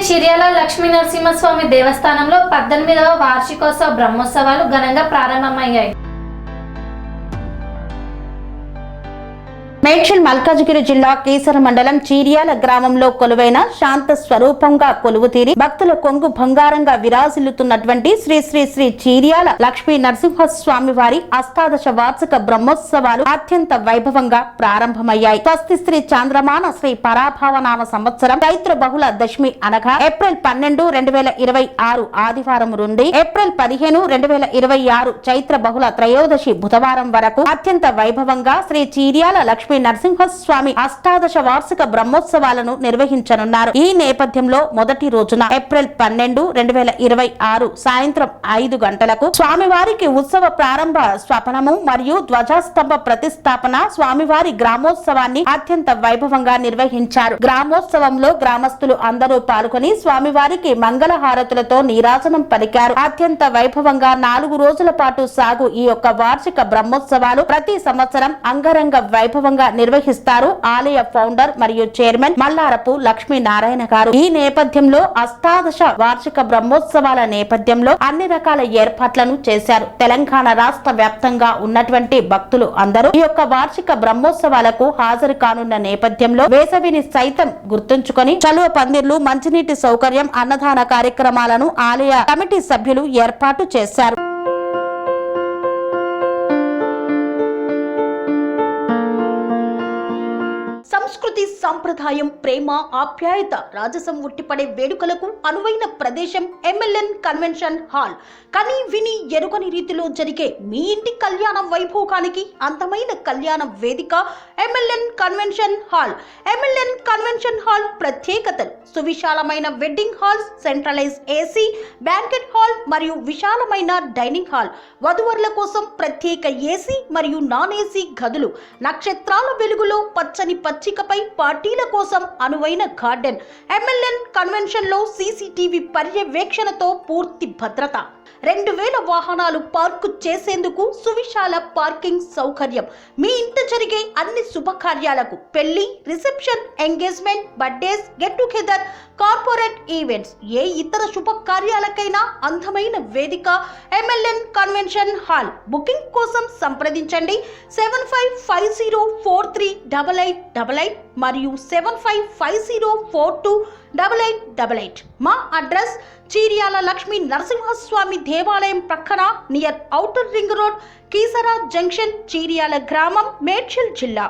చిర్యాల లక్ష్మీ నరసింహస్వామి దేవస్థానంలో 18వ వార్షికోత్సవ బ్రహ్మోత్సవాలు ఘనంగా ప్రారంభమయ్యాయి. మేడ్చల్ మల్కాజిగిరి జిల్లా కీసర మండలం చీర్యాల గ్రామంలో కొలువైన శాంత స్వరూపంగా కొలువుతీరి భక్తుల కొంగు బంగారంగా విరాజిల్లుతున్నటువంటి శ్రీ శ్రీ శ్రీ చీర్యాల లక్ష్మీ నరసింహస్వామి వారి అష్టాదశ వార్షిక బ్రహ్మోత్సవాలు అత్యంత వైభవంగా ప్రారంభమయ్యాయి. స్వస్తి శ్రీ చాంద్రమాన శ్రీ పరాభావనామ సంవత్సరం చైత్ర బహుళ దశమి అనగా ఏప్రిల్ 12, 2026 ఆదివారం నుండి ఏప్రిల్ 15, 2026 చైత్ర బహుళ త్రయోదశి బుధవారం వరకు అత్యంత వైభవంగా శ్రీ చీర్యాల లక్ష్మీ నరసింహస్వామి అష్టాదశ వార్షిక బ్రహ్మోత్సవాలను నిర్వహించనున్నారు. ఈ నేపథ్యంలో మొదటి రోజున ఏప్రిల్ 12, 2026 సాయంత్రం 5 గంటలకు స్వామివారికి ఉత్సవ ప్రారంభ స్వపనము మరియు ధ్వజస్తంభ ప్రతిష్టాపన స్వామివారి గ్రామోత్సవాన్ని అత్యంత వైభవంగా నిర్వహించారు. గ్రామోత్సవంలో గ్రామస్తులు అందరూ పాల్గొని స్వామివారికి మంగళహారతులతో నీరాజనం పలికారు. అత్యంత వైభవంగా 4 రోజుల పాటు సాగు ఈ యొక్క వార్షిక బ్రహ్మోత్సవాలు ప్రతి సంవత్సరం అంగరంగ వైభవంగా నిర్వహిస్తారు. ఆలయ ఫౌండర్ మరియు చైర్మన్ మల్లారపు లక్ష్మీనారాయణ గారు. ఈ నేపథ్యంలో అష్టాదశ వార్షిక బ్రహ్మోత్సవాల నేపథ్యంలో అన్ని రకాల ఏర్పాట్లను చేశారు. తెలంగాణ రాష్ట్ర వ్యాప్తంగా ఉన్నటువంటి భక్తులు అందరూ ఈ యొక్క వార్షిక బ్రహ్మోత్సవాలకు హాజరు కానున్న నేపథ్యంలో వేసవిని సైతం గుర్తుంచుకొని చలువ పందిర్లు, మంచినీటి సౌకర్యం, అన్నదాన కార్యక్రమాలను ఆలయ కమిటీ సభ్యులు ఏర్పాటు చేశారు. సంస్కృతి, సంప్రదాయం, ప్రేమ, ఆప్యాయత, రాజసం ఉట్టిపడే వేడుకలకు అనువైన ప్రదేశం ఎంఎల్ఎన్ కన్వెన్షన్ హాల్. కని విని ఎరుగని రీతిలో జరిగే మీ ఇంటి కళ్యాణ వైభోగానికి అందమైన కళ్యాణ వేదిక MLN convention hall. MLN convention hall ప్రత్యేకతలు: సువిశాలమైన wedding halls, centralise AC banquet hall మరియు విశాలమైన డైనింగ్ హాల్, వధువరుల కోసం ప్రత్యేక ఏసీ మరియు నాన్ ఏసీ గదులు, నక్షత్రాల వెలుగులో పచ్చని పచ్చికపై పార్టీల కోసం అనువైన గార్డెన్. ఎంఎల్ఎన్ కన్వెన్షన్ లో సీసీటీవీ పర్యవేక్షణతో పూర్తి భద్రత, 2000 వాహనాలు పార్కు చేసేందుకు సువిశాల పార్కింగ్ సౌకర్యం. మీ ఇంట జరిగే అన్ని శుభకార్యాలకు, పెళ్లి, reception, engagement, birthdays, get together, corporate events, ఏ ఇతర శుభకార్యాలకైనా అందమైన వేదిక ఎంఎల్ఎన్ కన్వెన్షన్ హాల్. బుకింగ్ కోసం సంప్రదించండి 7550438888 మరియు 7550428888. మా అడ్రస్ చీర్యాల లక్ష్మీ నరసింహస్వామి దేవాలయం ప్రక్కన near outer ring road, Keesara junction, Cheeryal గ్రామం, మేడ్చల్ జిల్లా.